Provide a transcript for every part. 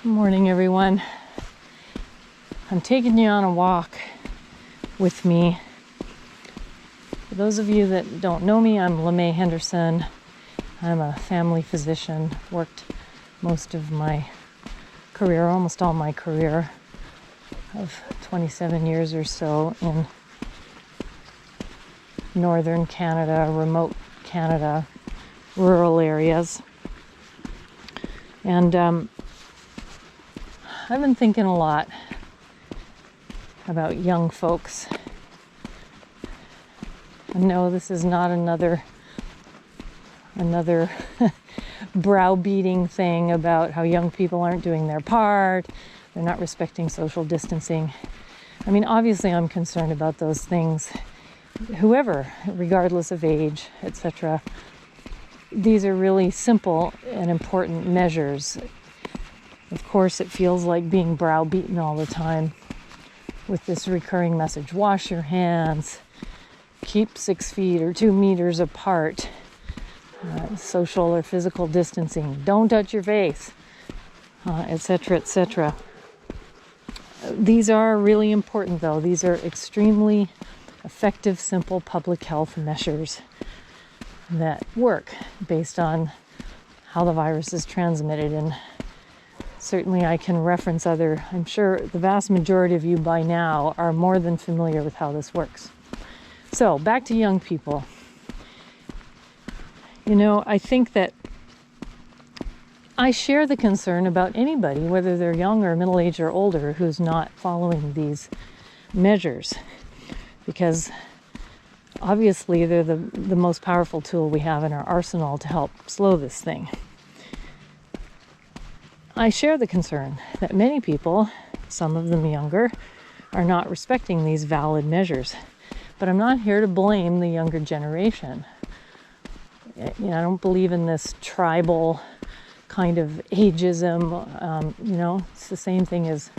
Morning, everyone. I'm taking you on a walk with me. For those of you that don't know me, I'm LeMay Henderson. I'm a family physician. Worked most of my career, almost all my career of 27 years or so in northern Canada, remote Canada, rural areas. And I've been thinking a lot about young folks. I know this is not another browbeating thing about how young people aren't doing their part, they're not respecting social distancing. I mean, obviously I'm concerned about those things, whoever, regardless of age, etc. These are really simple and important measures. Of course, it feels like being browbeaten all the time with this recurring message. Wash your hands, keep 6 feet or 2 meters apart, social or physical distancing, don't touch your face, etc., etc. These are really important, though. These are extremely effective, simple public health measures that work based on how the virus is transmitted. And certainly I can reference I'm sure the vast majority of you by now are more than familiar with how this works. So back to young people. You know, I think that I share the concern about anybody, whether they're young or middle-aged or older, who's not following these measures, because obviously they're the most powerful tool we have in our arsenal to help slow this thing. I share the concern that many people, some of them younger, are not respecting these valid measures. But I'm not here to blame the younger generation. You know, I don't believe in this tribal kind of ageism. It's the same thing as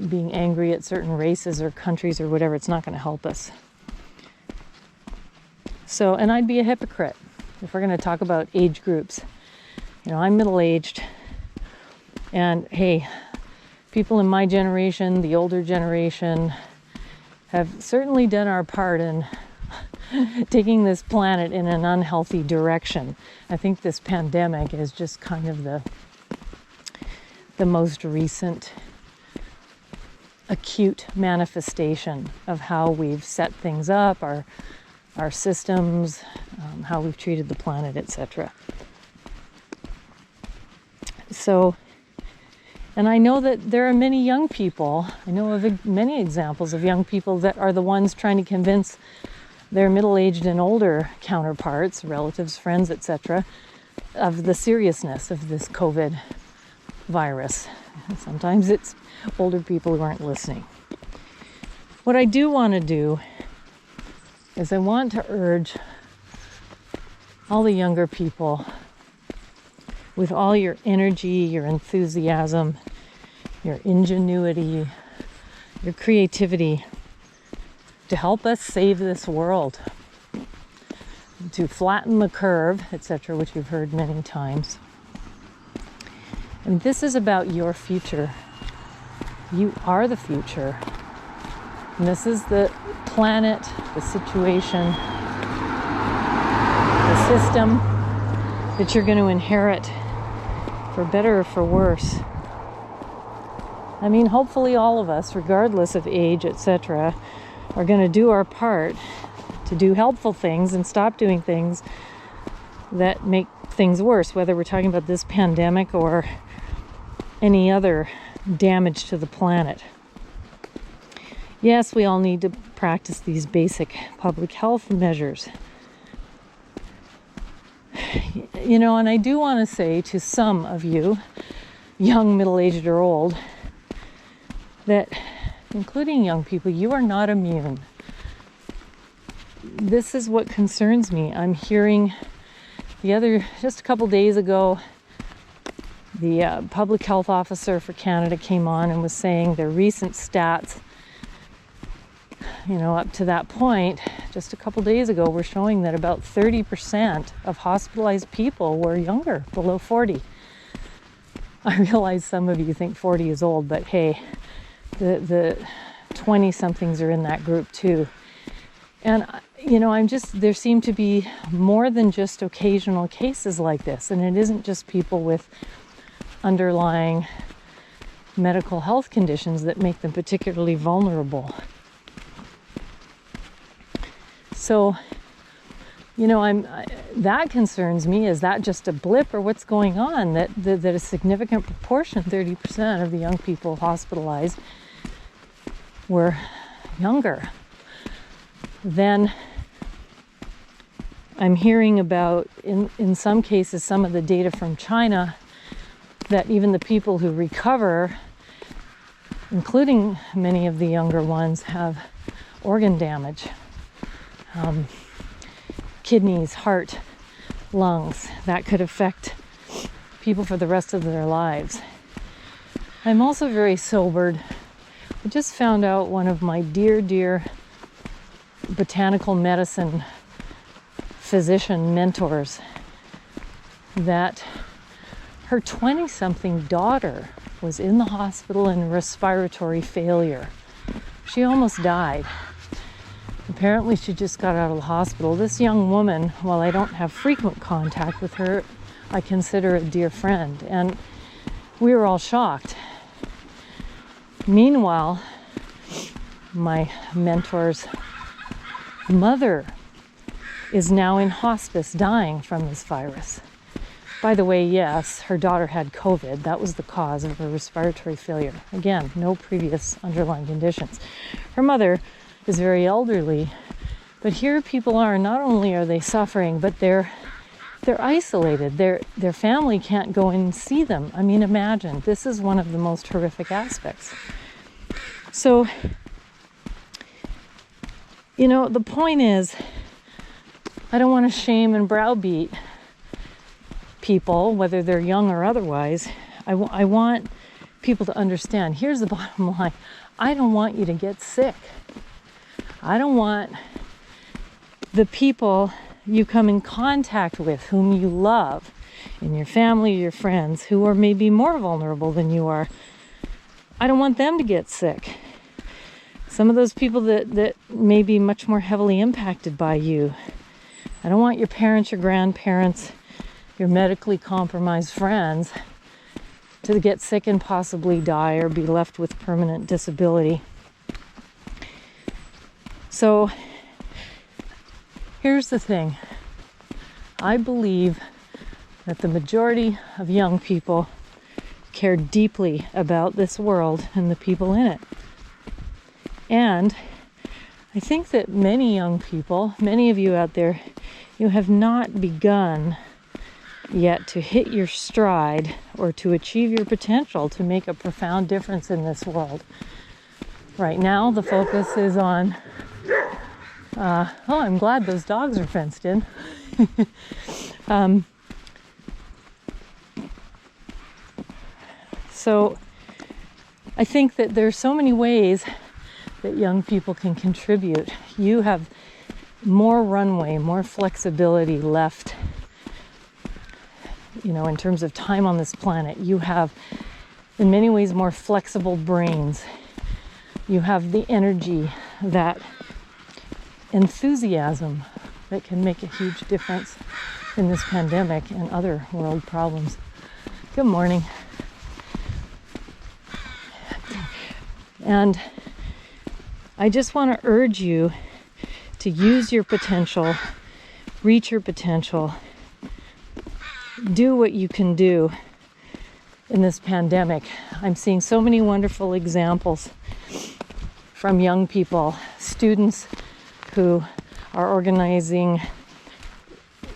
being angry at certain races or countries or whatever. It's not going to help us. So, and I'd be a hypocrite if we're going to talk about age groups. You know, I'm middle-aged, and hey, people in my generation, the older generation, have certainly done our part in taking this planet in an unhealthy direction. I think this pandemic is just kind of the most recent acute manifestation of how we've set things up, our systems, how we've treated the planet, etc. So, and I know that there are many young people, I know of many examples of young people that are the ones trying to convince their middle-aged and older counterparts, relatives, friends, etc., of the seriousness of this COVID virus. And sometimes it's older people who aren't listening. What I do want to do is I want to urge all the younger people, with all your energy, your enthusiasm, your ingenuity, your creativity, to help us save this world, to flatten the curve, etc., which you've heard many times. And this is about your future. You are the future. And this is the planet, the situation, the system that you're going to inherit, for better or for worse. I mean, hopefully all of us, regardless of age, etc., are going to do our part to do helpful things and stop doing things that make things worse, whether we're talking about this pandemic or any other damage to the planet. Yes, we all need to practice these basic public health measures. You know, and I do want to say to some of you, young, middle-aged, or old, that, including young people, you are not immune. This is what concerns me. I'm hearing just a couple days ago, the public health officer for Canada came on and was saying their recent stats, you know, up to that point, just a couple days ago, were showing that about 30% of hospitalized people were younger, below 40. I realize some of you think 40 is old, but hey, the 20-somethings are in that group too. And, there seem to be more than just occasional cases like this. And it isn't just people with underlying medical health conditions that make them particularly vulnerable. So, that concerns me. Is that just a blip, or what's going on? That a significant proportion, 30% of the young people hospitalized, were younger. Then I'm hearing about, in some cases, some of the data from China, that even the people who recover, including many of the younger ones, have organ damage. Kidneys, heart, lungs. That could affect people for the rest of their lives. I'm also very sobered. I just found out one of my dear botanical medicine physician mentors that her 20-something daughter was in the hospital in respiratory failure. She almost died. Apparently she just got out of the hospital. This young woman, while I don't have frequent contact with her, I consider a dear friend, and we were all shocked. Meanwhile, my mentor's mother is now in hospice dying from this virus. By the way, yes, her daughter had COVID. That was the cause of her respiratory failure. Again, no previous underlying conditions. Her mother is very elderly, but here people are, not only are they suffering, but they're isolated. Their family can't go and see them. I mean, imagine, this is one of the most horrific aspects. So, the point is, I don't want to shame and browbeat people, whether they're young or otherwise. I want people to understand, here's the bottom line. I don't want you to get sick. I don't want the people you come in contact with, whom you love, in your family, your friends, who are maybe more vulnerable than you are. I don't want them to get sick. Some of those people that may be much more heavily impacted by you. I don't want your parents, your grandparents, your medically compromised friends to get sick and possibly die or be left with permanent disability. So here's the thing. I believe that the majority of young people care deeply about this world and the people in it. And I think that many young people, many of you out there, you have not begun yet to hit your stride or to achieve your potential to make a profound difference in this world. Right now, the focus is on I'm glad those dogs are fenced in. So I think that there's so many ways that young people can contribute. You have more runway, more flexibility left, in terms of time on this planet. You have, in many ways, more flexible brains. You have the energy, that enthusiasm that can make a huge difference in this pandemic and other world problems. Good morning. And I just want to urge you to use your potential, reach your potential, do what you can do in this pandemic. I'm seeing so many wonderful examples from young people, students who are organizing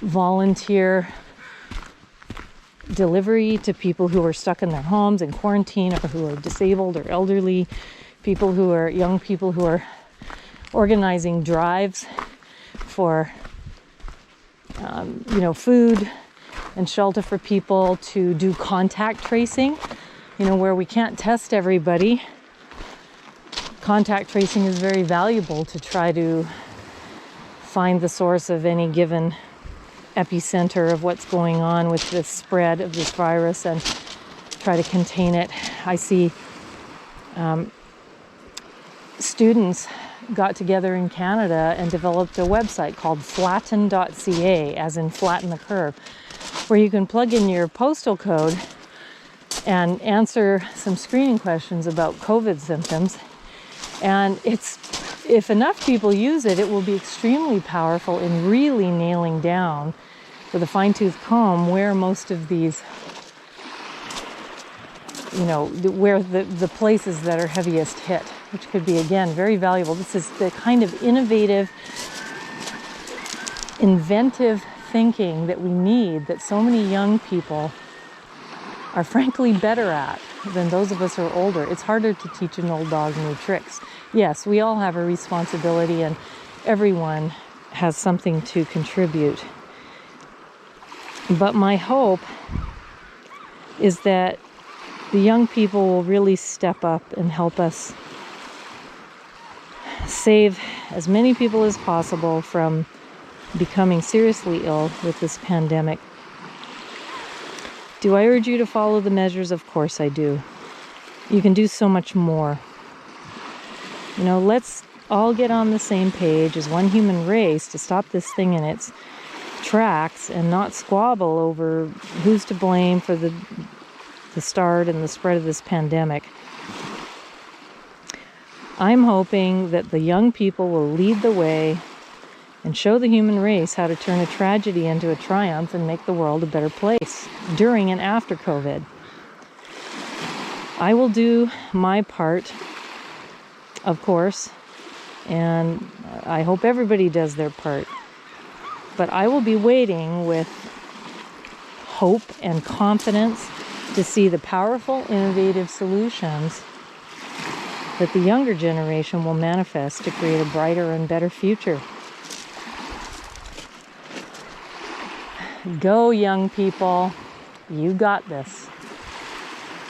volunteer delivery to people who are stuck in their homes in quarantine, or who are disabled or elderly, young people who are organizing drives for food and shelter for people, to do contact tracing, where we can't test everybody. Contact tracing is very valuable to try to find the source of any given epicenter of what's going on with the spread of this virus, and try to contain it. I see students got together in Canada and developed a website called flatten.ca, as in flatten the curve, where you can plug in your postal code and answer some screening questions about COVID symptoms. And if enough people use it, it will be extremely powerful in really nailing down with a fine-tooth comb where most of these, where the places that are heaviest hit, which could be, again, very valuable. This is the kind of innovative, inventive thinking that we need, that so many young people are frankly better at than those of us who are older. It's harder to teach an old dog new tricks. Yes, we all have a responsibility, and everyone has something to contribute. But my hope is that the young people will really step up and help us save as many people as possible from becoming seriously ill with this pandemic. Do I urge you to follow the measures? Of course I do. You can do so much more. Let's all get on the same page as one human race to stop this thing in its tracks and not squabble over who's to blame for the start and the spread of this pandemic. I'm hoping that the young people will lead the way and show the human race how to turn a tragedy into a triumph and make the world a better place during and after COVID. I will do my part, of course, and I hope everybody does their part. But I will be waiting with hope and confidence to see the powerful, innovative solutions that the younger generation will manifest to create a brighter and better future. Go, young people. You got this.